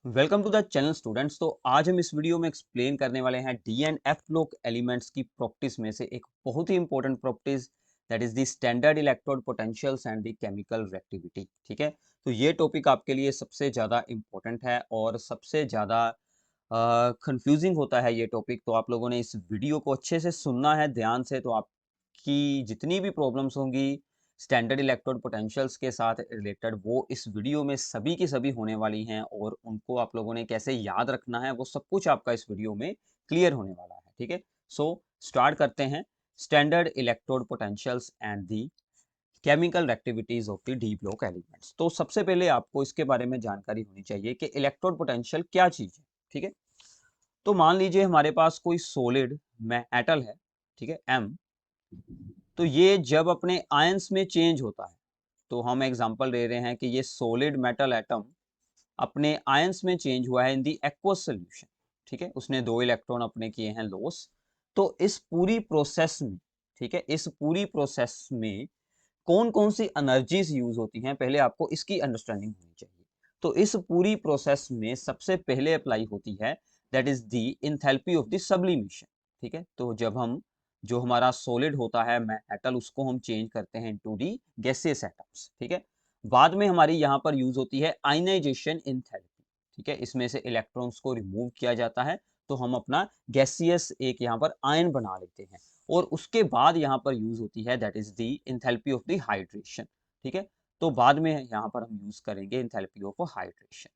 Welcome to the channel students. तो आज हम इस वीडियो में एक्सप्लेन करने वाले हैं D and F block elements की प्रॉपर्टीज में से एक बहुत ही important properties, that is the standard electrode potentials and the chemical reactivity. ठीक है, तो ये टॉपिक आपके लिए सबसे ज़्यादा इंपॉर्टेंट है और सबसे ज़्यादा कंफ्यूजिंग होता है ये टॉपिक। तो आप लोगों ने इस वीडियो को अच्छे से सुनना है ध्यान से, तो आपकी जितनी भी प्रॉब्लम्स होंगी स्टैंडर्ड इलेक्ट्रोड पोटेंशियल्स के साथ रिलेटेड, वो इस वीडियो में सभी की सभी होने वाली हैं और उनको आप लोगों ने कैसे याद रखना है वो सब कुछ आपका इस वीडियो में क्लियर होने वाला है। ठीक है, सो स्टार्ट करते हैं। Standard electrode potentials and the chemical activities of the D block elements. तो सबसे पहले आपको इसके बारे में जानकारी होनी चाहिए कि इलेक्ट्रोड पोटेंशियल क्या चीज है। ठीक है, तो मान लीजिए हमारे पास कोई सॉलिड मेटल है, ठीक है, एम। तो ये जब अपने आयंस में चेंज होता है, तो हम एग्जांपल ले रहे हैं कि ये सॉलिड मेटल एटम अपने आयंस में चेंज हुआ है इन दी एक्वस सॉल्यूशन। ठीक है, उसने 2 इलेक्ट्रॉन अपने किए हैं लॉस। तो इस पूरी प्रोसेस में, ठीक है, इस पूरी प्रोसेस में कौन कौन सी एनर्जीज यूज होती हैं, पहले आपको इसकी अंडरस्टैंडिंग होनी चाहिए। तो इस पूरी प्रोसेस में सबसे पहले अप्लाई होती है that is the enthalpy of the sublimation. ठीक है, तो जब हम जो हमारा सॉलिड होता है मेटल, उसको हम चेंज करते हैं इनटू दी गैसियस एटम्स। ठीक है, बाद में हमारी यहाँ पर यूज होती है आयनाइजेशन इंथैल्पी। ठीक है, इसमें से इलेक्ट्रॉन्स को रिमूव किया जाता है, तो हम अपना गैसियस एक यहाँ पर आयन बना लेते हैं। और उसके बाद यहाँ पर यूज होती है that is the enthalpy of the hydration. ठीक है, तो बाद में यहाँ पर हम यूज करेंगे इंथैल्पी ऑफ हाइड्रेशन।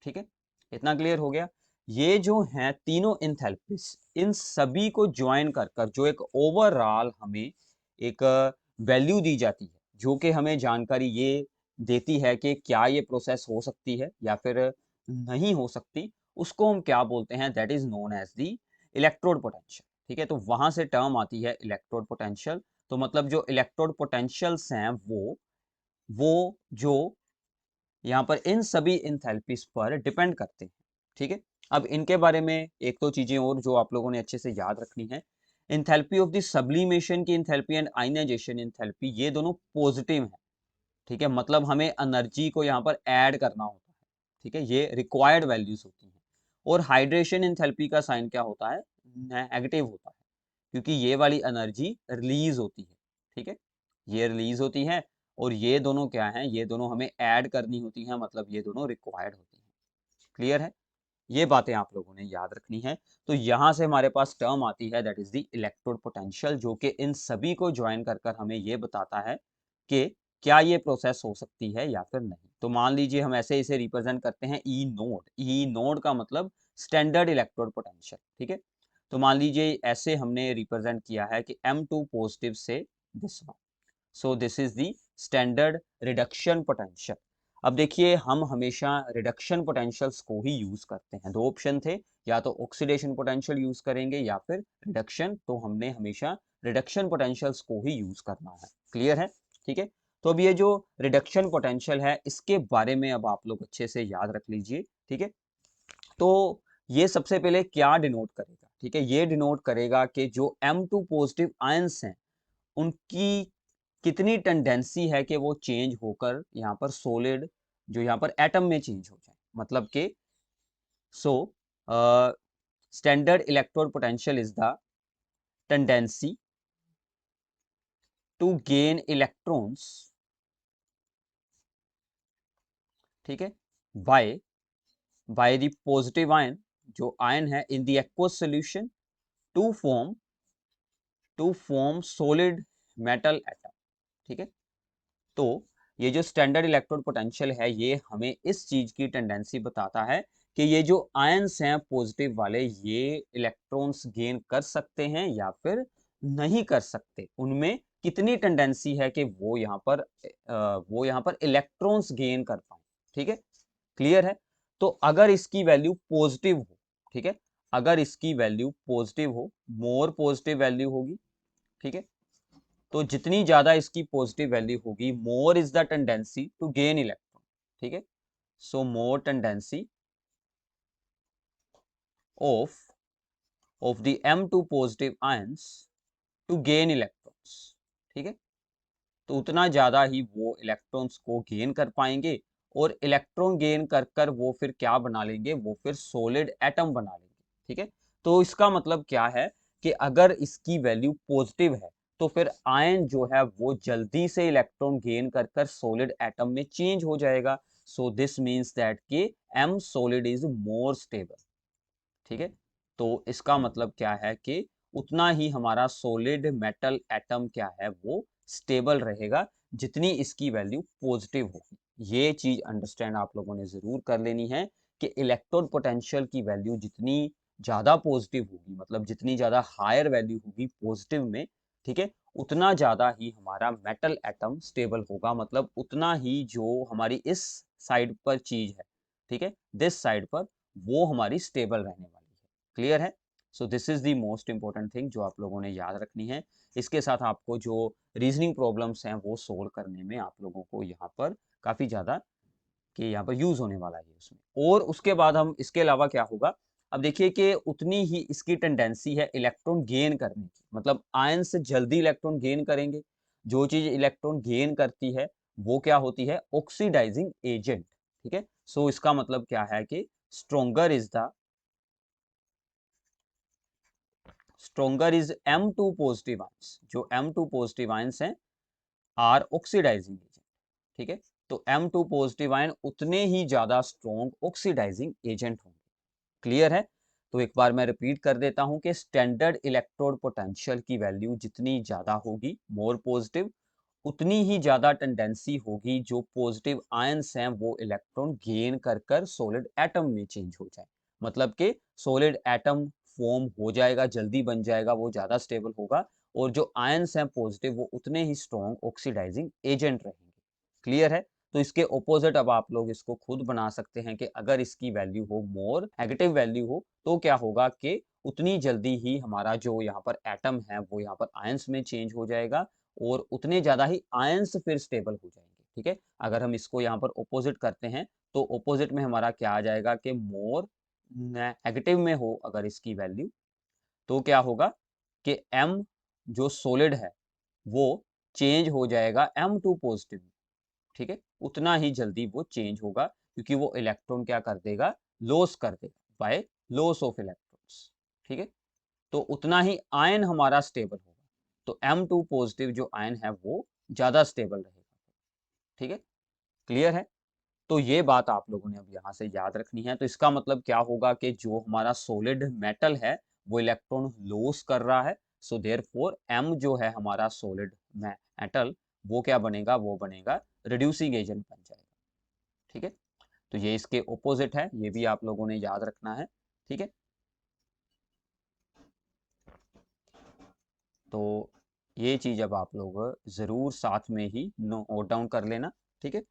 ठीक है, इतना क्लियर हो गया। ये जो हैं तीनों इंथैल्पीज, इन सभी को ज्वाइन कर कर जो एक ओवरऑल हमें एक वैल्यू दी जाती है, जो कि हमें जानकारी ये देती है कि क्या ये प्रोसेस हो सकती है या फिर नहीं हो सकती, उसको हम क्या बोलते हैं, that is known as the electrode potential. ठीक है, तो वहां से टर्म आती है इलेक्ट्रोड पोटेंशियल। तो मतलब जो इलेक्ट्रोड पोटेंशियल्स हैं वो जो यहाँ पर इन सभी इंथैल्पीज पर डिपेंड करते हैं। ठीक है, अब इनके बारे में एक दो चीजें और जो आप लोगों ने अच्छे से याद रखनी है। इंथैल्पी ऑफ द सब्लिमेशन की इंथैल्पी एंड आयनाइजेशन इंथैल्पी, ये दोनों पॉजिटिव है। ठीक है, मतलब हमें एनर्जी को यहाँ पर ऐड करना होता है। ठीक है, ये रिक्वायर्ड वैल्यूज होती हैं। और हाइड्रेशन इंथैल्पी का साइन क्या होता है, नेगेटिव होता है, क्योंकि ये वाली एनर्जी रिलीज होती है। ठीक है, ये रिलीज होती है और ये दोनों क्या हैं, ये दोनों हमें ऐड करनी होती हैं, मतलब ये दोनों रिक्वायर्ड होती हैं। क्लियर है, ये बातें आप लोगों ने याद रखनी है। तो यहां से हमारे पास टर्म आती है that is the electrode potential, जो कि इन सभी को ज्वाइन कर कर हमें ये बताता है कि क्या ये प्रोसेस हो सकती है या फिर नहीं। तो मान लीजिए हम ऐसे इसे रिप्रेजेंट करते हैं ई नोड। ई नोड का मतलब स्टैंडर्ड इलेक्ट्रोड पोटेंशियल। ठीक है, तो मान लीजिए ऐसे हमने रिप्रेजेंट किया है कि M2 पॉजिटिव से this one, so this is the standard reduction potential. अब देखिए, हम हमेशा रिडक्शन पोटेंशियल्स को ही यूज करते हैं। दो ऑप्शन थे, या तो ऑक्सीडेशन पोटेंशियल यूज करेंगे या फिर रिडक्शन, तो हमने हमेशा रिडक्शन पोटेंशियल्स को ही यूज करना है। क्लियर है, ठीक है। तो अब ये जो रिडक्शन पोटेंशियल है, इसके बारे में अब आप लोग अच्छे से याद रख लीजिए। ठीक है, तो ये सबसे पहले क्या डिनोट करेगा, ठीक है, ये डिनोट करेगा कि जो M2 पॉजिटिव आयंस हैं, उनकी कितनी टेंडेंसी है कि वो चेंज होकर यहाँ पर सॉलिड जो यहाँ पर एटम में चेंज हो जाए। मतलब कि so standard electrode potential is the tendency to gain electrons, ठीक है, by by the positive ion, जो आयन है in the aqueous solution, to form solid metal atom. ठीक है, तो ये जो स्टैंडर्ड इलेक्ट्रोड पोटेंशियल है, ये हमें इस चीज की टेंडेंसी बताता है कि ये जो आयंस हैं पॉजिटिव वाले, ये इलेक्ट्रॉन्स गेन कर सकते हैं या फिर नहीं कर सकते। उनमें कितनी टेंडेंसी है कि वो यहाँ पर इलेक्ट्रॉन्स गेन कर पाए। ठीक है, क्लियर है। तो अगर इसकी वैल्यू पॉजिटिव हो, ठीक है, अगर इसकी वैल्यू पॉजिटिव हो, मोर पॉजिटिव वैल्यू होगी। ठीक है, तो जितनी ज्यादा इसकी पॉजिटिव वैल्यू होगी, more is the tendency to gain electron. ठीक है, so more tendency of the M2 positive ions to gain electrons. ठीक है, तो उतना ज्यादा ही वो इलेक्ट्रॉन्स को गेन कर पाएंगे और इलेक्ट्रॉन गेन कर कर वो फिर क्या बना लेंगे, वो फिर सॉलिड एटम बना लेंगे। ठीक है, तो इसका मतलब क्या है कि अगर इसकी वैल्यू पॉजिटिव है तो फिर आयन जो है वो जल्दी से इलेक्ट्रॉन गेन कर कर सॉलिड एटम में चेंज हो जाएगा। सो दिस मीन्स दैट कि m solid is more stable. ठीक है, तो इसका मतलब क्या है कि उतना ही हमारा सॉलिड मेटल एटम क्या है वो स्टेबल रहेगा जितनी इसकी वैल्यू पॉजिटिव होगी। ये चीज अंडरस्टैंड आप लोगों ने जरूर कर लेनी है कि इलेक्ट्रॉन पोटेंशियल की वैल्यू जितनी ज्यादा पॉजिटिव होगी, मतलब जितनी ज्यादा हायर वैल्यू होगी पॉजिटिव में, ठीक है, उतना ज्यादा ही हमारा मेटल एटम स्टेबल होगा, मतलब उतना ही जो हमारी इस साइड पर चीज है, ठीक है, दिस साइड पर, वो हमारी स्टेबल रहने वाली है। क्लियर है? So this is the most important thing जो आप लोगों ने याद रखनी है। इसके साथ आपको जो रीजनिंग प्रॉब्लम्स हैं वो सोल्व करने में आप लोगों को यहाँ पर काफी ज्यादा कि यहाँ पर यूज होने वाला है उसमें। और उसके बाद हम इसके अलावा क्या होगा, अब देखिए कि उतनी ही इसकी टेंडेंसी है इलेक्ट्रॉन गेन करने की, मतलब आयन से जल्दी इलेक्ट्रॉन गेन करेंगे। जो चीज इलेक्ट्रॉन गेन करती है वो क्या होती है, ऑक्सीडाइजिंग एजेंट। ठीक है, सो इसका मतलब क्या है कि stronger is the stronger is M2 positive ions. जो M2 पॉजिटिव आयंस हैं आर ऑक्सीडाइजिंग एजेंट। ठीक है, तो M2 पॉजिटिव आयन उतने ही ज्यादा स्ट्रॉन्ग ऑक्सीडाइजिंग एजेंट होंगे। क्लियर है? तो एक बार मैं रिपीट कर देता हूं कि स्टैंडर्ड इलेक्ट्रोड पोटेंशियल की वैल्यू जितनी ज्यादा होगी, मोर पॉजिटिव, उतनी ही ज्यादा टेंडेंसी होगी जो पॉजिटिव आयंस हैं वो इलेक्ट्रॉन गेन कर कर सॉलिड एटम में चेंज हो जाए। मतलब कि सॉलिड एटम फॉर्म हो जाएगा, जल्दी बन जाएगा, वो ज्यादा स्टेबल होगा, और जो आयंस हैं पॉजिटिव वो उतने ही स्ट्रॉन्ग ऑक्सीडाइजिंग एजेंट रहेंगे। क्लियर है? तो इसके ऑपोजिट अब आप लोग इसको खुद बना सकते हैं कि अगर इसकी वैल्यू हो मोर नेगेटिव वैल्यू हो तो क्या होगा कि उतनी जल्दी ही हमारा जो यहाँ पर एटम है वो यहाँ पर आयंस में चेंज हो जाएगा, और उतने ज्यादा ही आयंस फिर स्टेबल हो जाएंगे। ठीक है, अगर हम इसको यहाँ पर ऑपोजिट करते हैं तो ऑपोजिट में हमारा क्या आ जाएगा कि मोर नेगेटिव में हो अगर इसकी वैल्यू, तो क्या होगा कि M जो सॉलिड है वो चेंज हो जाएगा M2 पॉजिटिव। ठीक है, उतना ही जल्दी वो चेंज होगा क्योंकि वो इलेक्ट्रॉन क्या कर देगा, लॉस कर देगा बाय लॉस ऑफ इलेक्ट्रॉन्स। ठीक है, तो उतना ही आयन हमारा स्टेबल होगा, तो M2 पॉजिटिव जो आयन है वो ज्यादा स्टेबल रहेगा। ठीक है, क्लियर है? तो ये बात आप लोगों ने अब यहाँ से याद रखनी है। तो इसका मतलब क्या होगा कि जो हमारा सॉलिड मेटल है वो इलेक्ट्रॉन लॉस कर रहा है, सो देयरफॉर M जो है हमारा सॉलिड मेटल वो क्या बनेगा, वो बनेगा रिड्यूसिंग एजेंट बन जाएगा। ठीक है, तो ये इसके ऑपोजिट है, ये भी आप लोगों ने याद रखना है। ठीक है, तो ये चीज अब आप लोग जरूर साथ में ही नोट डाउन कर लेना। ठीक है,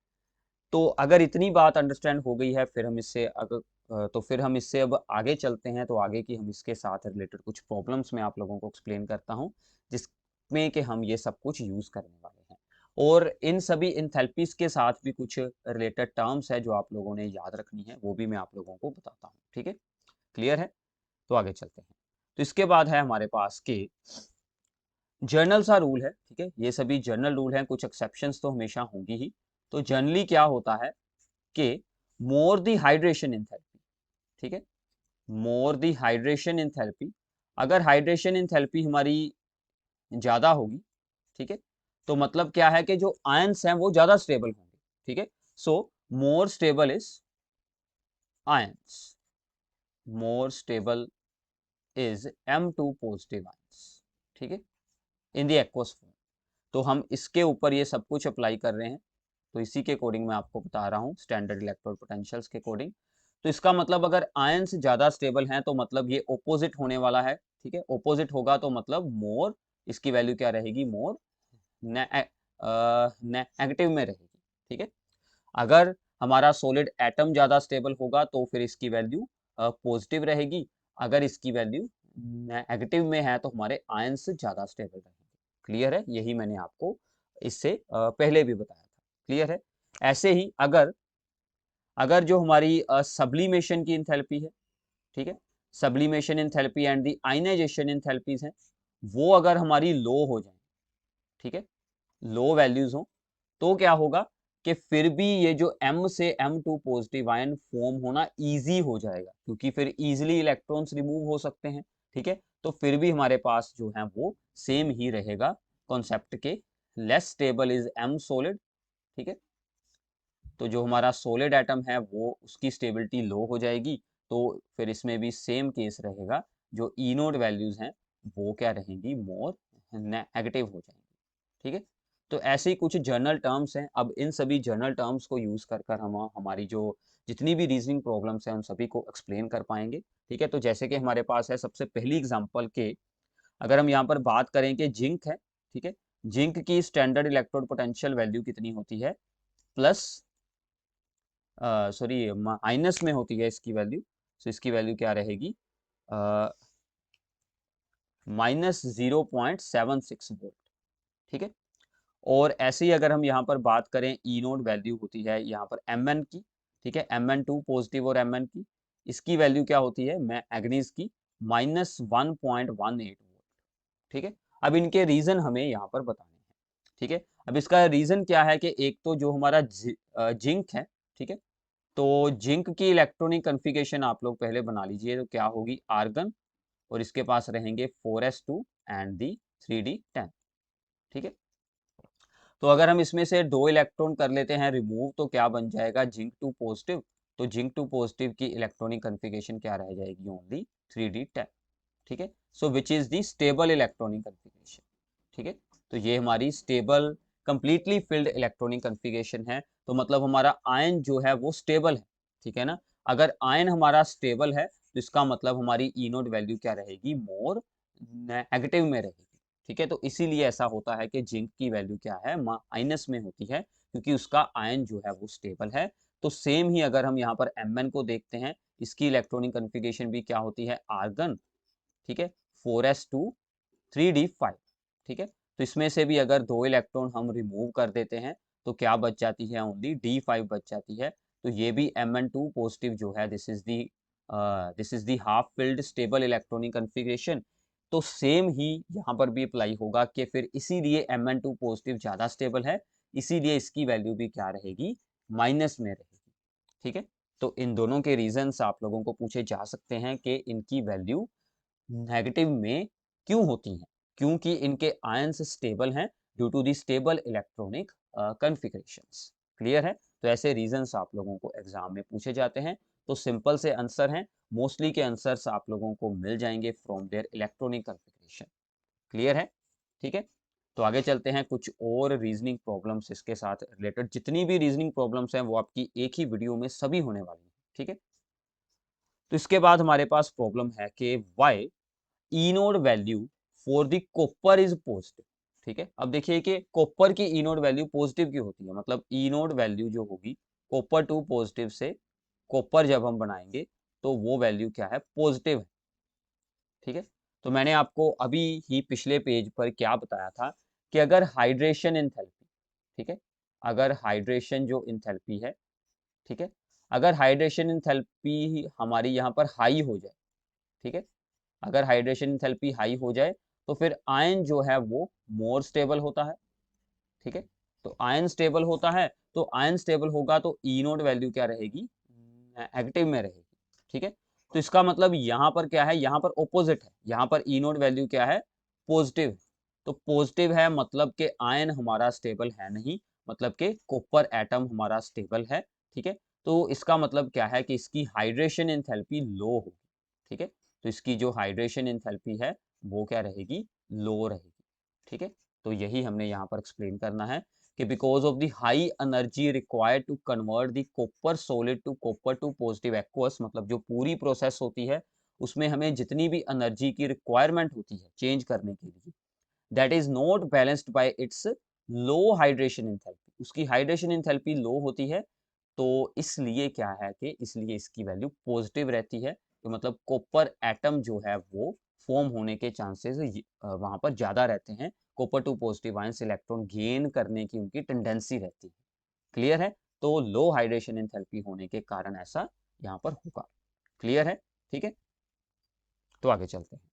तो अगर इतनी बात अंडरस्टैंड हो गई है फिर हम इससे अगर तो फिर हम इससे अब आगे चलते हैं। तो आगे की हम इसके साथ रिलेटेड कुछ प्रॉब्लम्स मैं आप लोगों को एक्सप्लेन करता हूं जिसमें कि हम ये सब कुछ यूज करने वाले हैं, और इन सभी इंथैल्पीज के साथ भी कुछ रिलेटेड टर्म्स है जो आप लोगों ने याद रखनी है, वो भी मैं आप लोगों को बताता हूँ। ठीक है, क्लियर है? तो आगे चलते हैं। तो इसके बाद है हमारे पास के जर्नल सा रूल है। ठीक है, ये सभी जर्नल रूल हैं, कुछ एक्सेप्शंस तो हमेशा होंगी ही। तो जनरली क्या होता है कि मोर दी हाइड्रेशन एंथैल्पी, ठीक है, मोर दी हाइड्रेशन एंथैल्पी, अगर हाइड्रेशन एंथैल्पी हमारी ज्यादा होगी, ठीक है, तो मतलब क्या है कि जो आयंस हैं वो ज्यादा स्टेबल होंगे। ठीक है, so more stable is ions, more stable is M2 positive ions. ठीक है, इन द एक्वस फॉर्म। तो हम इसके ऊपर ये सब कुछ अप्लाई कर रहे हैं, तो इसी के अकॉर्डिंग मैं आपको बता रहा हूँ स्टैंडर्ड इलेक्ट्रोड पोटेंशियल्स के अकॉर्डिंग। तो इसका मतलब अगर आयंस ज्यादा स्टेबल हैं तो मतलब ये ऑपोजिट होने वाला है। ठीक है, ऑपोजिट होगा तो मतलब मोर, इसकी वैल्यू क्या रहेगी, मोर नेगेटिव में रहेगी। ठीक है, अगर हमारा सॉलिड एटम ज्यादा स्टेबल होगा तो फिर इसकी वैल्यू पॉजिटिव रहेगी, अगर इसकी वैल्यू नेगेटिव में है तो हमारे आयंस ज्यादा स्टेबल रहेंगे। क्लियर है? यही मैंने आपको इससे पहले भी बताया था। क्लियर है? ऐसे ही अगर अगर जो हमारी सब्लिमेशन की इंथैल्पी है, ठीक है, sublimation enthalpy and the ionisation enthalpies हैं, वो अगर हमारी लो हो जाए, ठीक है, लो वैल्यूज हो, तो क्या होगा कि फिर भी ये जो M से M2 पॉजिटिव आयन फॉर्म होना इजी हो जाएगा, क्योंकि फिर इजीली इलेक्ट्रॉन्स रिमूव हो सकते हैं, ठीक है। तो फिर भी हमारे पास जो है वो सेम ही रहेगा कॉन्सेप्ट के, less stable is M solid, ठीक है। तो जो हमारा सॉलिड एटम है वो उसकी स्टेबिलिटी लो हो जाएगी, तो फिर इसमें भी सेम केस रहेगा, जो ई नोड वैल्यूज हैं वो क्या रहेंगी, मोर नेगेटिव हो जाएंगी, ठीक है। तो ऐसे ही कुछ जर्नल टर्म्स हैं। अब इन सभी जर्नल टर्म्स को यूज कर कर हम हमारी जो जितनी भी रीजनिंग प्रॉब्लम्स हैं उन सभी को एक्सप्लेन कर पाएंगे, ठीक है। तो जैसे कि हमारे पास है सबसे पहली एग्जांपल के, अगर हम यहाँ पर बात करें कि जिंक है, ठीक है। जिंक की स्टैंडर्ड इलेक्ट्रोड पोटेंशियल वैल्यू कितनी होती है, प्लस सॉरी माइनस में होती है इसकी वैल्यू। तो इसकी वैल्यू क्या रहेगी, -0.76 वोल्ट, ठीक है। और ऐसे ही अगर हम यहाँ पर बात करें ई नोड वैल्यू होती है यहाँ पर Mn की, ठीक है, Mn2 पॉजिटिव और Mn की, इसकी वैल्यू क्या होती है मैग्नीज की, -1.18 वोल्ट, ठीक है। अब इनके रीजन हमें यहाँ पर बताने हैं, ठीक है। अब इसका रीजन क्या है कि एक तो जो हमारा जिंक है, ठीक है, तो जिंक की इलेक्ट्रॉनिक कन्फिगरेशन आप लोग पहले बना लीजिए, तो क्या होगी आर्गन, और इसके पास रहेंगे 4s2 एंड दी 3d10, ठीक है। तो अगर हम इसमें से 2 इलेक्ट्रॉन कर लेते हैं रिमूव, तो क्या बन जाएगा जिंक 2 पॉजिटिव। तो जिंक 2 पॉजिटिव की इलेक्ट्रॉनिक कन्फिगरेशन क्या रह जाएगी, ओनली 3d10, ठीक है। So which is the stable electronic configuration, ठीक है। तो ये हमारी stable completely filled electronic configuration है। तो मतलब हमारा आयन जो है वो स्टेबल है, ठीक है ना। अगर आयन हमारा स्टेबल है तो इसका मतलब हमारी ई नोड वैल्यू क्या रहेगी, मोर नेगेटिव में रहेगी, ठीक है। तो इसीलिए ऐसा होता है कि जिंक की वैल्यू क्या है, माइनस में होती है, क्योंकि उसका आयन जो है वो स्टेबल है। तो सेम ही अगर हम यहाँ पर Mn को देखते हैं, इसकी इलेक्ट्रॉनिक कन्फिगरेशन भी क्या होती है, आर्गन, ठीक है, 4s2 3d5, ठीक है। तो इसमें से भी अगर 2 इलेक्ट्रॉन हम रिमूव कर देते हैं तो क्या बच जाती है, ओनली d5 बच जाती है। तो ये भी Mn2 पॉजिटिव जो है, this is the half filled stable electronic configuration. तो सेम ही यहाँ पर भी अप्लाई होगा कि फिर इसीलिए Mn2 पॉजिटिव ज़्यादा स्टेबल है, इसीलिए इसकी वैल्यू भी क्या रहेगी, माइनस में रहेगी, ठीक है। तो इन दोनों के रीजंस आप लोगों को पूछे जा सकते हैं कि इनकी वैल्यू नेगेटिव में क्यों होती हैं, क्योंकि इनके आयंस स्टेबल हैं due to the stable electronic configurations. Clear है। तो ऐसे रीजंस आप लोगों को एग्जाम में पूछे जाते हैं। तो सिंपल से आंसर हैं, मोस्टली के आंसर्स आप लोगों को मिल जाएंगे from their electronic configuration. Clear है, ठीक है। तो आगे चलते हैं, कुछ और रीजनिंग प्रॉब्लम्स इसके साथ रिलेटेड। जितनी भी रीजनिंग प्रॉब्लम्स हैं वो आपकी एक ही वीडियो में सभी होने वाली हैं, ठीक है। तो इसके बाद हमारे पास प्रॉब्लम है कि why E naught value for the copper is positive, ठीक है। अब देखिए कि कॉपर की ई नोड वैल्यू पॉजिटिव क्यों होती है, मतलब ई नोड वैल्यू जो होगी कॉपर 2 पॉजिटिव से कॉपर जब हम बनाएंगे तो वो वैल्यू क्या है, पॉजिटिव है, ठीक है। तो मैंने आपको अभी ही पिछले पेज पर क्या बताया था कि अगर हाइड्रेशन एंथैल्पी, ठीक है, अगर हाइड्रेशन जो एंथैल्पी है, ठीक है, अगर हाइड्रेशन एंथैल्पी हमारी यहाँ पर हाई हो जाए, ठीक है, अगर हाइड्रेशन एंथैल्पी हाई हो जाए तो फिर आयन जो है वो मोर स्टेबल होता है, ठीक है। तो आयन स्टेबल होता है, तो आयन स्टेबल होगा तो ई नोड वैल्यू क्या रहेगी, नेगेटिव में रहेगी, ठीक है। तो इसका मतलब यहाँ पर क्या है, यहाँ पर ऑपोजिट है, यहाँ पर ई नोड वैल्यू क्या है, पॉजिटिव। तो पॉजिटिव है मतलब कि आयन हमारा स्टेबल है नहीं, मतलब कि कॉपर एटम हमारा स्टेबल है, ठीक है। तो इसका मतलब क्या है कि इसकी हाइड्रेशन एंथैल्पी लो होगी, ठीक है। तो इसकी जो हाइड्रेशन एंथैल्पी है वो क्या रहेगी, लो रहेगी, ठीक है। तो यही हमने यहाँ पर एक्सप्लेन करना है कि because of the high energy required to convert the copper solid to copper two positive aqueous, मतलब जो पूरी प्रोसेस होती है उसमें हमें जितनी भी एनर्जी की रिक्वायरमेंट होती है चेंज करने के लिए, that is not balanced bye it's low hydration enthalpy, उसकी हाइड्रेशन एंथैल्पी लो होती है। तो इसलिए क्या है कि इसलिए इसकी वैल्यू पॉजिटिव रहती है। तो मतलब कॉपर एटम जो है वो फॉर्म होने के चांसेस वहां पर ज्यादा रहते हैं, copper two positive ions electron gain करने की उनकी टेंडेंसी रहती है। क्लियर है। तो लो हाइड्रेशन एंथैल्पी होने के कारण ऐसा यहाँ पर होगा। क्लियर है, ठीक है। तो आगे चलते हैं।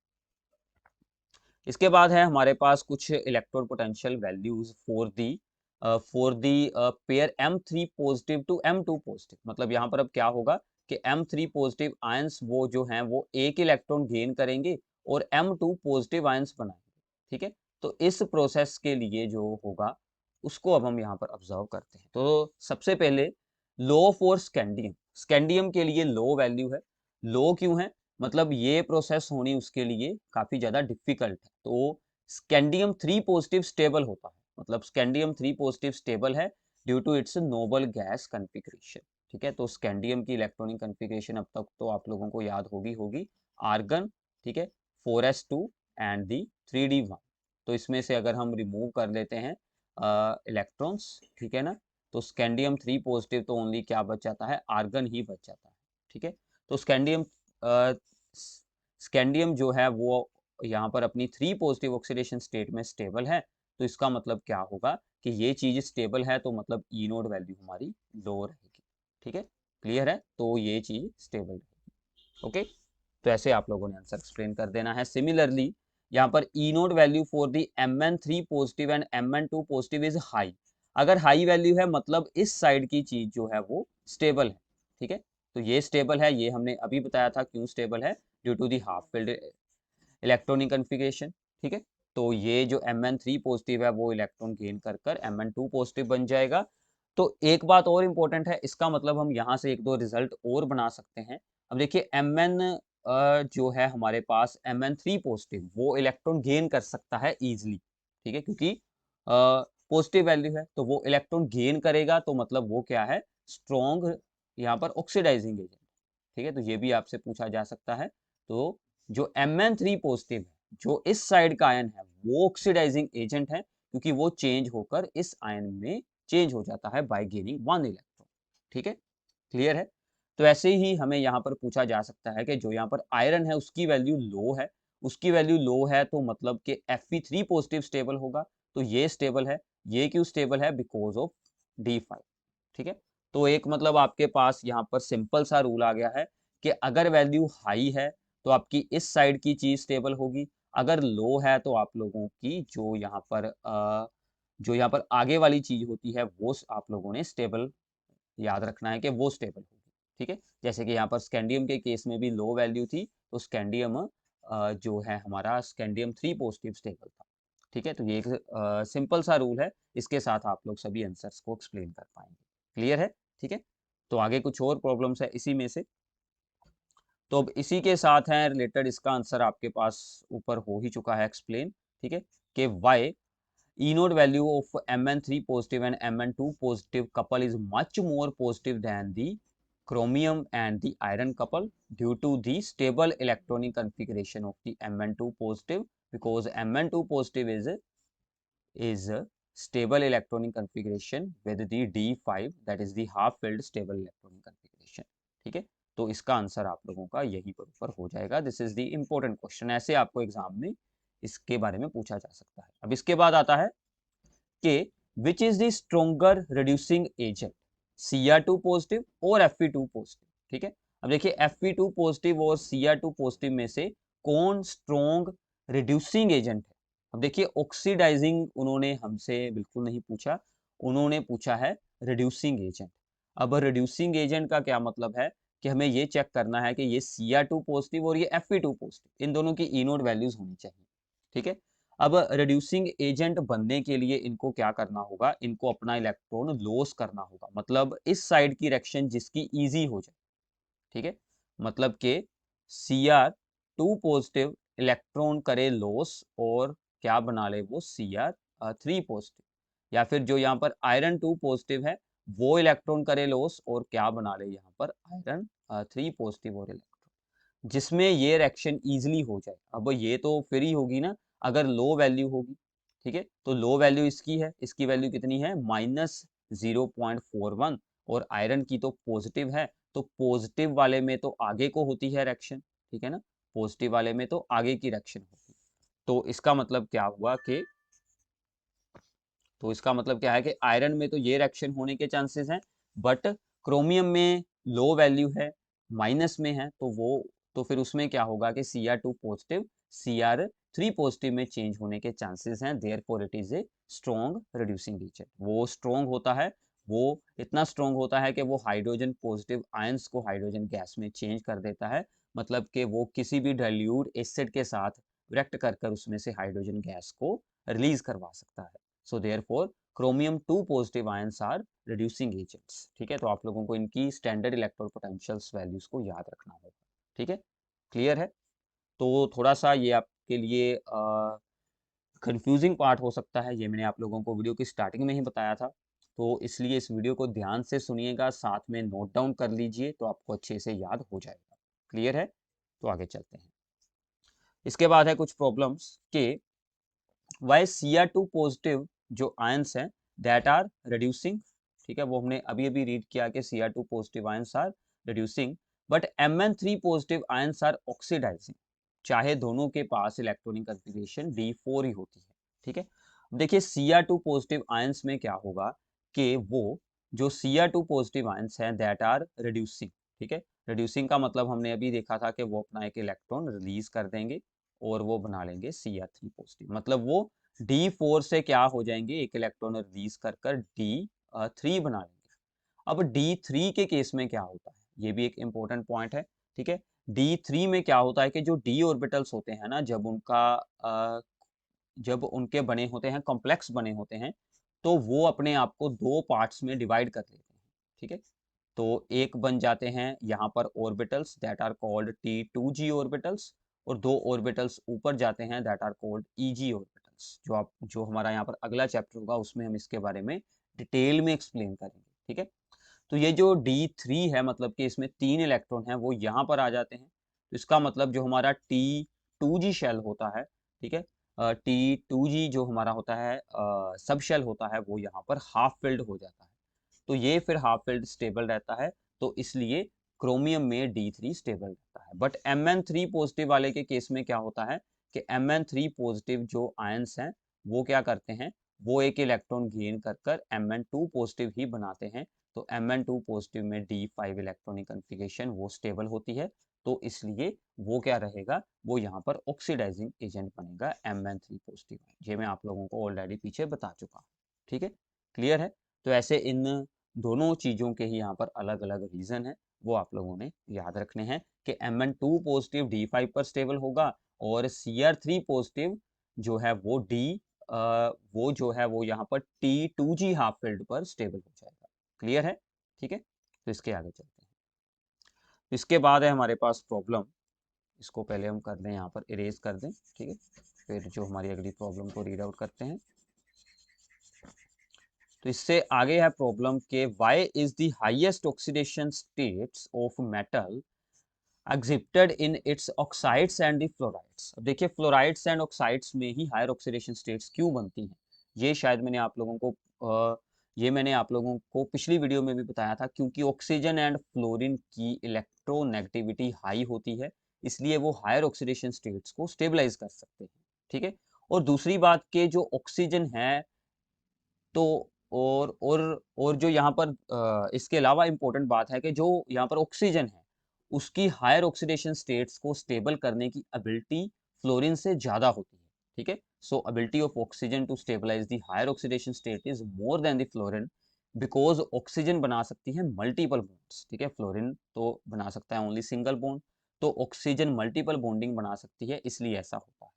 इसके बाद है हमारे पास कुछ electrode potential values for the for the pair M3 positive to M2 positive. मतलब यहाँ पर अब क्या होगा कि M3 पॉजिटिव आयंस वो जो हैं वो एक इलेक्ट्रॉन गेन करेंगे और M2 पॉजिटिव आयंस बनाएंगे। ठीक है, तो इस प्रोसेस के लिए जो होगा उसको अब हम यहाँ पर ऑब्जर्व करते हैं। तो सबसे पहले लो फॉर स्कैंडियम, स्कैंडियम के लिए लो वैल्यू है। लो क्यों है? मतलब ये प्रोसेस होनी उसके लिए काफी ज्यादा डिफिकल्ट है। तो स्कैंडियम 3 पॉजिटिव स्टेबल होता है, मतलब स्कैंडियम 3 पॉजिटिव स्टेबल है due to its noble gas configuration. ठीक है, तो स्कैंडियम की इलेक्ट्रॉनिक कॉन्फ़िगरेशन अब तक तो आप लोगों को याद होगी आर्गन, ठीक है, 4s2 एंड दी 3d1। तो इसमें से अगर हम रिमूव कर लेते हैं इलेक्ट्रॉन्स, ठीक है ना, तो स्कैंडियम 3 पॉजिटिव तो ओनली क्या बच जाता है, आर्गन ही बच जाता है। ठीक है, तो स्कैंडियम जो है वो यहाँ पर अपनी 3 पॉजिटिव ऑक्सीडेशन स्टेट में स्टेबल है। तो इसका मतलब क्या होगा कि ये चीज स्टेबल है, तो मतलब ई नोड वैल्यू हमारी लो रहेगी। ठीक है, क्लियर है, तो ये चीज स्टेबल रहेगी। ओके, तो ऐसे आप लोगों ने आंसर एक्सप्लेन कर देना है। सिमिलरली यहाँ पर ई naught value for the Mn3 positive and Mn2 positive is high. अगर हाई वैल्यू है मतलब इस साइड की चीज जो है वो स्टेबल है। ठीक है, तो ये स्टेबल है, ये हमने अभी बताया था क्यों स्टेबल है, due to the half filled electronic configuration. ठीक है, तो ये जो Mn3 पॉजिटिव है वो इलेक्ट्रॉन गेन कर कर Mn2 पॉजिटिव बन जाएगा। तो एक बात और इम्पोर्टेंट है, इसका मतलब हम यहाँ से एक दो रिजल्ट और बना सकते हैं। अब देखिए Mn जो है हमारे पास Mn3 पॉजिटिव वो इलेक्ट्रॉन गेन कर सकता है इजीली। ठीक है, क्योंकि पॉजिटिव वैल्यू है तो वो इलेक्ट्रॉन गेन करेगा, तो मतलब वो क्या है, स्ट्रॉन्ग यहाँ पर ऑक्सीडाइजिंग एजेंट। ठीक है, तो ये भी आपसे पूछा जा सकता है। तो जो Mn3 पॉजिटिव है, जो इस साइड का आयन है वो ऑक्सीडाइजिंग एजेंट है, क्योंकि वो चेंज होकर इस आयन में चेंज हो जाता है बाय गेनिंग 1 इलेक्ट्रॉन। ठीक है, क्लियर है। तो ऐसे ही हमें यहाँ पर पूछा जा सकता है कि जो यहाँ पर आयरन है उसकी वैल्यू लो है, उसकी वैल्यू लो है तो मतलब कि Fe3 पॉजिटिव स्टेबल होगा। तो ये स्टेबल है, ये क्यों स्टेबल है, बिकॉज ऑफ D5। ठीक है, तो एक मतलब आपके पास यहाँ पर सिंपल सा रूल आ गया है कि अगर वैल्यू हाई है तो आपकी इस साइड की चीज स्टेबल होगी, अगर लो है तो आप लोगों की जो यहाँ पर आगे वाली चीज होती है वो आप लोगों ने स्टेबल याद रखना है कि वो स्टेबल होगी। ठीक है, जैसे कि यहाँ पर स्कैंडियम के केस में भी लो वैल्यू थी, तो स्कैंडियम जो है हमारा स्कैंडियम 3 पॉजिटिव स्टेबल था। ठीक है, तो ये एक सिंपल सा रूल है, इसके साथ आप लोग सभी आंसर्स को एक्सप्लेन कर पाएंगे। क्लियर है? ठीक है, तो आगे कुछ और प्रॉब्लम्स है इसी में से, तो अब इसी के साथ है रिलेटेड इसका आंसर आपके पास ऊपर हो ही चुका है एक्सप्लेन। ठीक है, कि Y E node value of Mn3 positive and Mn2 positive couple is much more positive than the chromium and the iron couple due to the stable electronic configuration of the Mn2 positive, because Mn2 positive is a stable electronic configuration with the D5, that is the half filled stable electronic configuration। ठीक है, तो इसका answer आप लोगों का यही पर ऊपर हो जाएगा। This is the important question, ऐसे आपको एग्जाम में इसके बारे में पूछा जा सकता है। अब इसके बाद आता है कि which is the stronger reducing agent, Cr2 positive और Fe2 पॉजिटिव। ठीक है, अब देखिए Fe2 पॉजिटिव और Cr2 पॉजिटिव में से कौन स्ट्रोंग रिड्यूसिंग एजेंट है। अब देखिए ऑक्सीडाइजिंग उन्होंने हमसे बिल्कुल नहीं पूछा, उन्होंने पूछा है रिड्यूसिंग एजेंट। अब रिड्यूसिंग एजेंट का क्या मतलब है कि हमें ये चेक करना है कि ये Cr2 पॉजिटिव और ये Fe2 पॉजिटिव, इन दोनों की ई नोड वैल्यूज होनी चाहिए। ठीक है, अब रिड्यूसिंग एजेंट बनने के लिए इनको क्या करना होगा, इनको अपना इलेक्ट्रॉन लॉस करना होगा, मतलब इस साइड की रिएक्शन जिसकी इजी हो जाए। ठीक है, मतलब के Cr2 पॉजिटिव इलेक्ट्रॉन करे लॉस और क्या बना ले वो Cr3 पॉजिटिव, या फिर जो यहाँ पर आयरन 2 पॉजिटिव है वो इलेक्ट्रॉन करे लॉस और क्या बना ले यहाँ पर आयरन 3 पॉजिटिव और इलेक्ट्रॉन, जिसमें ये रिएक्शन इजीली हो जाए। अब ये तो फिर ही होगी ना अगर लो वैल्यू होगी। ठीक है, तो लो वैल्यू इसकी है, इसकी वैल्यू कितनी है, -0.41, और आयरन की तो पॉजिटिव है, तो पॉजिटिव वाले में तो आगे को होती है रिएक्शन। ठीक है ना, पॉजिटिव वाले में तो आगे की रिएक्शन होगी। तो इसका मतलब क्या हुआ कि तो इसका मतलब क्या है कि आयरन में तो ये रिएक्शन होने के चांसेस हैं, बट क्रोमियम में लो वैल्यू है, माइनस में है, तो वो तो फिर उसमें क्या होगा कि Cr2 पॉजिटिव Cr3 पॉजिटिव में चेंज होने के चांसेस हैं, therefore it is a strong reducing agent. वो स्ट्रॉन्ग होता है, वो इतना स्ट्रॉन्ग होता है कि वो हाइड्रोजन पॉजिटिव आयंस को हाइड्रोजन गैस में चेंज कर देता है, मतलब कि वो किसी भी डाइल्यूट एसिड के साथ रिएक्ट कर कर उसमें से हाइड्रोजन गैस को रिलीज करवा सकता है। So therefore chromium 2 positive ions are reducing agents. ठीक है, तो आप लोगों को इनकी स्टैंडर्ड इलेक्ट्रोड पोटेंशियल्स वैल्यूज को याद रखना होगा। ठीक है, क्लियर है? तो थोड़ा सा ये आपके लिए कंफ्यूजिंग पार्ट हो सकता है, ये मैंने आप लोगों को वीडियो की स्टार्टिंग में ही बताया था, तो इसलिए इस वीडियो को ध्यान से सुनिएगा, साथ में नोट डाउन कर लीजिए तो आपको अच्छे से याद हो जाएगा। क्लियर है? तो आगे चलते हैं। इसके बाद है कुछ प्रॉब्लम्स के वाई Cr2 पॉजिटिव जो आयंस हैं दैट आर रिड्यूसिंग। ठीक है, वो हमने अभी अभी रीड किया कि Cr2 positive ions are reducing but Mn3 positive ions are oxidising, चाहे दोनों के पास इलेक्ट्रॉनिक कॉन्फ़िगरेशन D4 ही होती है। ठीक है, देखिए Cr2 पॉजिटिव आयंस में क्या होगा कि वो जो Cr2 पॉजिटिव आयंस हैं दैट आर रिड्यूसिंग। ठीक है, रिड्यूसिंग का मतलब हमने अभी देखा था कि वो अपना एक इलेक्ट्रॉन रिलीज कर देंगे और वो बना लेंगे Cr3 पॉजिटिव, मतलब वो D4 से क्या हो जाएंगे, एक इलेक्ट्रॉन रिलीज कर कर D3 बना लेंगे। अब D3 के केस में क्या होता है, ये भी एक इंपॉर्टेंट पॉइंट है। ठीक है, D3 में क्या होता है कि जो D ऑर्बिटल्स होते हैं ना, जब उनके बने होते हैं, कॉम्प्लेक्स बने होते हैं, तो वो अपने आप को दो पार्ट्स में डिवाइड कर लेते हैं। ठीक है, तो एक बन जाते हैं यहाँ पर orbitals that are called T2g orbitals, और दो ऑर्बिटल्स ऊपर जाते हैं that are called Eg orbitals. जो हमारा यहाँ पर अगला चैप्टर होगा उसमें हम इसके बारे में डिटेल में एक्सप्लेन करेंगे। ठीक है, तो ये जो D3 है, मतलब कि इसमें 3 इलेक्ट्रॉन हैं, वो यहाँ पर आ जाते हैं। तो इसका मतलब जो हमारा T2g शेल होता है, ठीक है, T2g जो हमारा होता है सब शेल होता है, वो यहाँ पर हाफ फिल्ड हो जाता है। तो ये फिर हाफ फिल्ड स्टेबल रहता है, तो इसलिए क्रोमियम में D3 स्टेबल रहता है। बट Mn3 पॉजिटिव वाले के केस में क्या होता है कि Mn3 पॉजिटिव जो आयंस हैं वो क्या करते हैं, वो एक इलेक्ट्रॉन गेन कर कर Mn2 पॉजिटिव ही बनाते हैं। तो Mn2 पॉजिटिव में D5 इलेक्ट्रॉनिक कॉन्फ़िगरेशन वो स्टेबल होती है, तो इसलिए वो क्या रहेगा, वो यहाँ पर ऑक्सीडाइजिंग एजेंट बनेगा Mn3 पॉजिटिव। ये मैं आप लोगों को ऑलरेडी पीछे बता चुका हूँ। ठीक है, क्लियर है? तो ऐसे इन दोनों चीज़ों के ही यहाँ पर अलग अलग रीज़न है, वो आप लोगों ने याद रखने हैं कि Mn2 पॉजिटिव D5 पर स्टेबल होगा और Cr3 पॉजिटिव जो है वो जो है वो यहाँ पर T2g हाफ फील्ड पर स्टेबल हो जाएगा। क्लियर है? ठीक है, तो इसके आगे चलते हैं। इसके बाद है हमारे पास प्रॉब्लम, इसको पहले हम कर दें, यहाँ पर इरेज कर दें। ठीक है, फिर जो हमारी अगली प्रॉब्लम को रीड आउट करते हैं। तो इससे आगे है प्रॉब्लम के why is the highest oxidation states of metal exhibited in its oxides and the fluorides. अब देखिए फ्लोराइड्स एंड ऑक्साइड्स में ही हायर ऑक्सीडेशन स्टेट्स क्यों बनती हैं, ये शायद मैंने आप लोगों को पिछली वीडियो में भी बताया था, क्योंकि ऑक्सीजन एंड फ्लोरीन की इलेक्ट्रोनेगेटिविटी हाई होती है, इसलिए वो हायर ऑक्सीडेशन स्टेट्स को स्टेबलाइज कर सकते हैं। ठीक है, और दूसरी बात के जो ऑक्सीजन है, तो और जो यहाँ पर इसके अलावा इम्पोर्टेंट बात है कि जो यहाँ पर ऑक्सीजन है उसकी हायर ऑक्सीडेशन स्टेट्स को स्टेबल करने की एबिलिटी फ्लोरीन से ज़्यादा होती है। ठीक है, so ability of oxygen to stabilise the higher oxidation state is more than the fluorine, because oxygen बना सकती है मल्टीपल बॉन्ड्स। ठीक है, फ्लोरीन तो बना सकता है ओनली सिंगल बॉन्ड, तो ऑक्सीजन मल्टीपल बॉन्डिंग बना सकती है, इसलिए ऐसा होता है।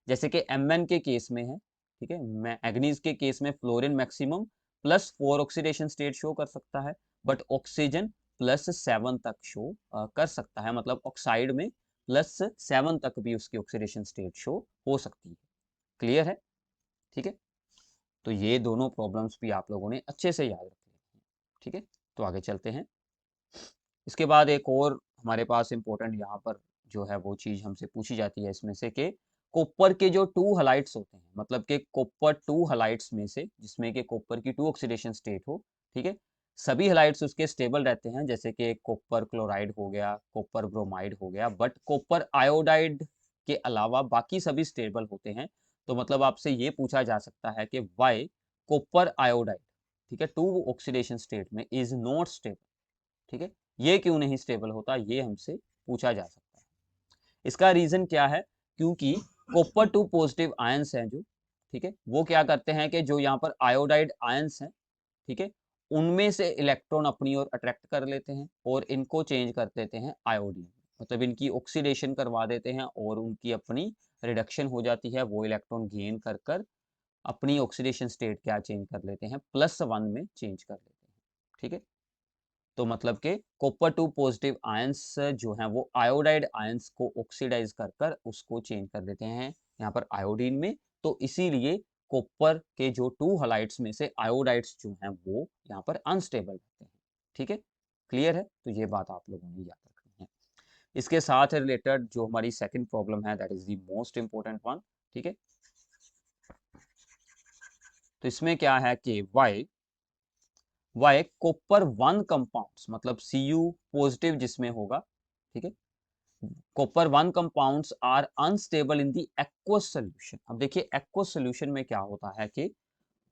जैसे कि Mn के केस में है, ठीक है, मैग्नीज के केस में fluorine maximum +4 oxidation state show कर सकता है, बट ऑक्सीजन +7 तक शो कर सकता है, मतलब ऑक्साइड में +7 तक भी उसकी ऑक्सीडेशन स्टेट शो हो सकती है। क्लियर है? ठीक है, तो ये दोनों प्रॉब्लम्स भी आप लोगों ने अच्छे से याद रखनी है। ठीक है, तो आगे चलते हैं। इसके बाद एक और हमारे पास इंपॉर्टेंट यहाँ पर जो है वो चीज़ हमसे पूछी जाती है इसमें से कि कॉपर के जो 2 हलाइड्स होते हैं, मतलब कि कॉपर 2 हलाइड्स में से जिसमें कि कॉपर की 2 ऑक्सीडेशन स्टेट हो, ठीक है, सभी हलाइड्स उसके स्टेबल रहते हैं, जैसे कि कॉपर क्लोराइड हो गया, कॉपर ब्रोमाइड हो गया, बट कॉपर आयोडाइड के अलावा बाकी सभी स्टेबल होते हैं। तो मतलब आपसे ये पूछा जा सकता है कि वाई कॉपर आयोडाइड, ठीक है, 2 ऑक्सीडेशन स्टेट में इज नॉट स्टेबल। ठीक है, ये क्यों नहीं स्टेबल होता, ये हमसे पूछा जा सकता है। इसका रीजन क्या है क्योंकि कॉपर 2 पॉजिटिव आयंस हैं जो, ठीक है, वो क्या करते हैं कि जो यहाँ पर आयोडाइड आयंस हैं, ठीक है, उनमें से इलेक्ट्रॉन अपनी ओर अट्रैक्ट कर लेते हैं और इनको चेंज कर देते हैं आयोडीन, मतलब इनकी ऑक्सीडेशन करवा देते हैं और उनकी अपनी रिडक्शन हो जाती है, वो इलेक्ट्रॉन गेन कर कर अपनी ऑक्सीडेशन स्टेट क्या चेंज कर लेते हैं, +1 में चेंज कर लेते हैं, ठीक है। तो मतलब के कॉपर 2 पॉजिटिव आयंस जो हैं वो आयोडाइड आयंस को ऑक्सीडाइज कर कर उसको चेंज कर देते हैं यहाँ पर आयोडीन में। तो इसीलिए कॉपर के जो 2 हलाइड्स में से आयोडाइड्स जो हैं वो यहाँ पर अनस्टेबल रहते हैं, ठीक है। क्लियर है? तो ये बात आप लोगों ने याद रखनी है। इसके साथ रिलेटेड जो हमारी सेकंड प्रॉब्लम है, that is the most important one, ठीक है। तो इसमें क्या है कि वाई कॉपर 1 कंपाउंड्स, मतलब Cu पॉजिटिव जिसमें होगा, ठीक है, copper 1 compounds are unstable in the aqueous solution. अब देखिए एक्वस सॉल्यूशन में क्या होता है कि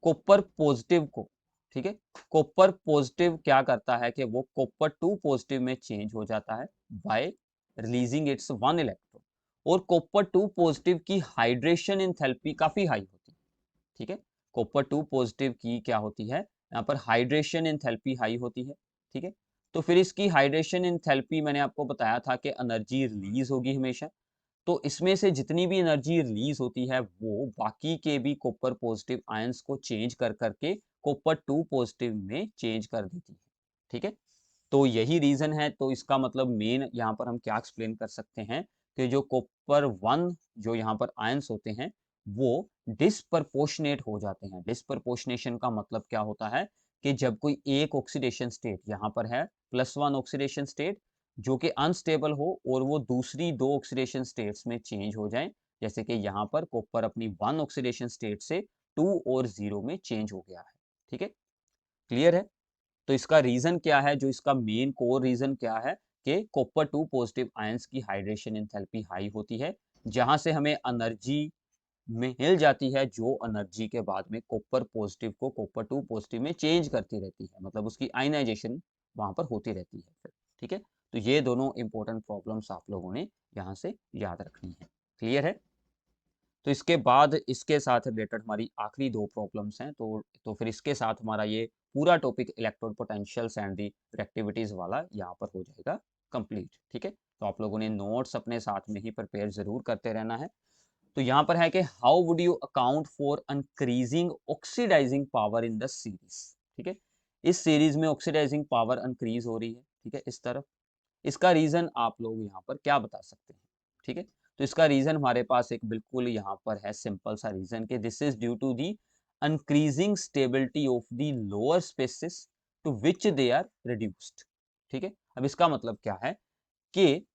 कॉपर पॉजिटिव को, ठीक है, कॉपर पॉजिटिव क्या करता है कि वो कॉपर 2 पॉजिटिव में चेंज हो जाता है बाय रिलीजिंग इट्स 1 इलेक्ट्रॉन, और कॉपर 2 पॉजिटिव की हाइड्रेशन एंथैल्पी काफी हाई होती है, ठीक है। कॉपर 2 पॉजिटिव की क्या होती है, यहाँ पर हाइड्रेशन एंथैल्पी हाई होती है, ठीक है। तो फिर इसकी हाइड्रेशन एंथैल्पी मैंने आपको बताया था कि एनर्जी रिलीज होगी हमेशा, तो इसमें से जितनी भी एनर्जी रिलीज होती है वो बाकी के भी कॉपर पॉजिटिव आयंस को चेंज कर करके कॉपर 2 पॉजिटिव में चेंज कर देती है, ठीक है। तो यही रीजन है, तो इसका मतलब मेन यहाँ पर हम क्या एक्सप्लेन कर सकते हैं कि जो कॉपर 1 जो यहाँ पर आयंस होते हैं वो डिसप्रपोर्शनेट हो जाते हैं। डिसप्रपोर्शनेशन का मतलब क्या होता है कि जब कोई एक ऑक्सीडेशन स्टेट यहाँ पर है +1 ऑक्सीडेशन स्टेट जो कि अनस्टेबल हो और वो दूसरी 2 ऑक्सीडेशन स्टेट्स में चेंज हो जाए, जैसे कि यहाँ पर कॉपर अपनी 1 ऑक्सीडेशन स्टेट से 2 और 0 में चेंज हो गया है, ठीक है। क्लियर है? तो इसका रीजन क्या है, जो इसका मेन कोर रीजन क्या है कि कॉपर 2 पॉजिटिव आयंस की हाइड्रेशन एंथैल्पी हाई होती है, जहां से हमें एनर्जी मिल जाती है, जो एनर्जी के बाद में कॉपर पॉजिटिव को कॉपर 2 पॉजिटिव में चेंज करती रहती है, मतलब उसकी आयनाइजेशन वहां पर होती रहती है फिर, ठीक है। तो ये दोनों इंपॉर्टेंट प्रॉब्लम्स आप लोगों ने यहाँ से याद रखनी है। क्लियर है? तो इसके बाद इसके साथ रिलेटेड हमारी आखिरी 2 प्रॉब्लम्स हैं, तो फिर इसके साथ हमारा ये पूरा topic electrode potentials and the reactivities वाला यहाँ पर हो जाएगा कंप्लीट, ठीक है। तो आप लोगों ने नोट्स अपने साथ में ही प्रिपेयर जरूर करते रहना है। तो यहाँ पर है कि how would you account for increasing oxidising power in the series, ठीक है। इस सीरीज में ऑक्सीडाइजिंग पावर इंक्रीज हो रही है, ठीक है, इस तरफ। इसका रीजन आप लोग यहाँ पर क्या बता सकते हैं, ठीक है। तो इसका रीजन हमारे पास एक बिल्कुल यहाँ पर है सिंपल सा रीजन कि this is due to the increasing stability of the lower species to which they are reduced, ठीक है। अब इसका मतलब क्या है कि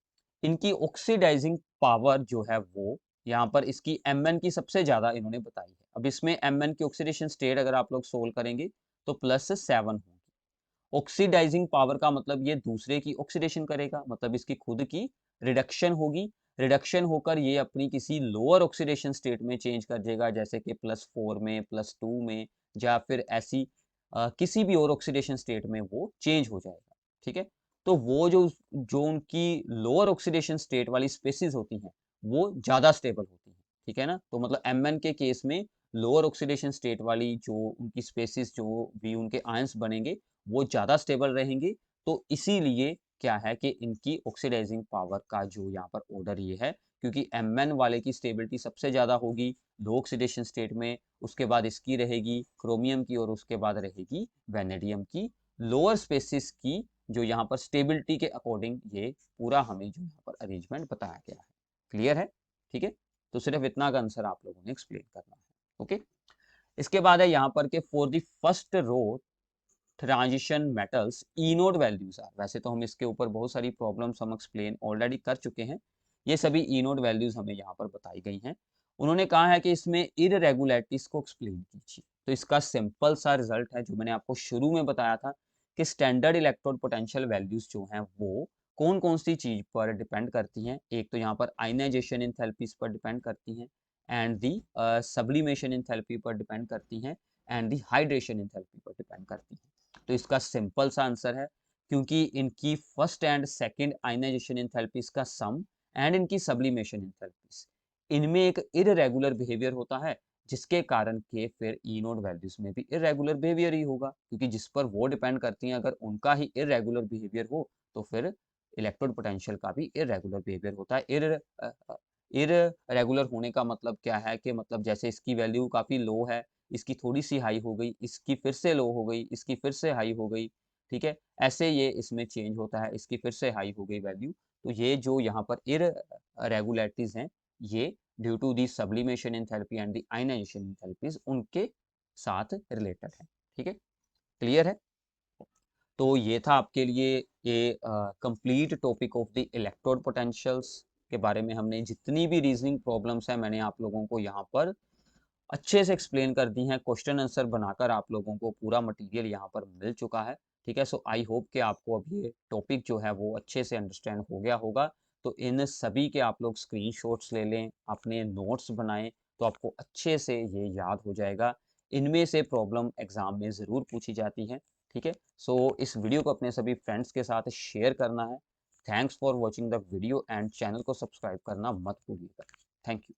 इनकी ऑक्सीडाइजिंग पावर जो है वो यहाँ पर इसकी Mn की सबसे ज्यादा इन्होंने बताई है। अब इसमें Mn की ऑक्सीडेशन स्टेट अगर आप लोग सोल्व करेंगे तो +7 होगी। ऑक्सीडाइजिंग पावर का मतलब ये दूसरे की ऑक्सीडेशन करेगा, मतलब इसकी खुद की रिडक्शन होगी। रिडक्शन होकर ये अपनी किसी लोअर ऑक्सीडेशन स्टेट में चेंज कर देगा, जैसे कि +4 में, +2 में, या फिर ऐसी किसी भी और ऑक्सीडेशन स्टेट में वो चेंज हो जाएगा, ठीक है। तो वो जो जो उनकी लोअर ऑक्सीडेशन स्टेट वाली स्पेसिस होती हैं वो ज़्यादा स्टेबल होती हैं, ठीक है ना। तो मतलब Mn के केस में लोअर ऑक्सीडेशन स्टेट वाली जो उनकी स्पेसिस जो भी उनके आयंस बनेंगे वो ज़्यादा स्टेबल रहेंगे। तो इसीलिए क्या है कि इनकी ऑक्सीडाइजिंग पावर का जो यहाँ पर ऑर्डर ये है, क्योंकि Mn वाले की स्टेबिलिटी सबसे ज़्यादा होगी लो ऑक्सीडेशन स्टेट में, उसके बाद इसकी रहेगी क्रोमियम की, और उसके बाद रहेगी वेनेडियम की। लोअर स्पेसिस की जो यहाँ पर स्टेबिलिटी के अकॉर्डिंग ये पूरा हमें जो यहाँ पर अरेंजमेंट बताया गया है। क्लियर है? ठीक है। तो सिर्फ इतना का आंसर आप लोगों ने एक्सप्लेन करना है। ओके। इसके बाद है यहाँ पर के for the first row transition metals E nought values are. वैसे तो हम इसके ऊपर बहुत सारी प्रॉब्लम्स हम एक्सप्लेन ऑलरेडी कर चुके हैं। ये सभी ई नोड वैल्यूज हमें यहाँ पर बताई गई हैं। उन्होंने कहा है कि इसमें इरेगुलरिटीज को एक्सप्लेन कीजिए। तो इसका सिंपल सा रिजल्ट है जो मैंने आपको शुरू में बताया था कि स्टैंडर्ड इलेक्ट्रोड पोटेंशियल वैल्यूज जो हैं वो कौन कौन सी चीज पर डिपेंड करती हैं। एक तो यहाँ पर आयनाइजेशन एंथैल्पीज पर डिपेंड करती हैं, एंड दी सब्लिमेशन एंथैल्पी पर डिपेंड करती हैं, एंड दी हाइड्रेशन एंथैल्पी पर डिपेंड करती हैं। तो इसका सिंपल सा आंसर है, क्योंकि इनकी first and second ionisation enthalpies का सम एंड इनकी सब्लिमेशन एंथैल्पीज, इनमें एक इर्रेगुलर बिहेवियर होता है, जिसके कारण के फिर ई नोड वैल्यूज में भी इर्रेगुलर बिहेवियर ही होगा, क्योंकि जिस पर वो डिपेंड करती हैं अगर उनका ही इर्रेगुलर बिहेवियर हो तो फिर इलेक्ट्रोड पोटेंशियल का भी इर्रेगुलर बिहेवियर होता है। इर्रेगुलर होने का मतलब क्या है कि मतलब जैसे इसकी वैल्यू काफ़ी लो है, इसकी थोड़ी सी हाई हो गई, इसकी फिर से लो हो गई, इसकी फिर से हाई हो गई, ठीक है? ऐसे ये इसमें चेंज होता है, इसकी फिर से हाई हो गई वैल्यू। तो ये जो यहाँ पर इर्रेगुलरिटीज़ हैं, ये due to the sublimation enthalpy and the ionisation enthalpies उनके साथ रिलेटेड है, ठीक है? क्लियर है? तो ये था आपके लिए ये complete topic of the electrode potentials के बारे में हमने जितनी भी रीजनिंग प्रॉब्लम्स हैं मैंने आप लोगों को यहाँ पर अच्छे से एक्सप्लेन कर दी हैं, क्वेश्चन आंसर बनाकर आप लोगों को पूरा मटेरियल यहाँ पर मिल चुका है, ठीक है? सो आई होप कि आपको अब ये टॉपिक जो है वो अच्छे से अंडरस्टैंड हो गया होगा। तो इन सभी के आप लोग स्क्रीनशॉट्स ले लें, अपने नोट्स बनाएं, तो आपको अच्छे से ये याद हो जाएगा। इनमें से प्रॉब्लम एग्जाम में ज़रूर पूछी जाती है, ठीक है? सो इस वीडियो को अपने सभी फ्रेंड्स के साथ शेयर करना है। Thanks for watching the video and channel को सब्सक्राइब करना मत भूलिएगा। Thank you.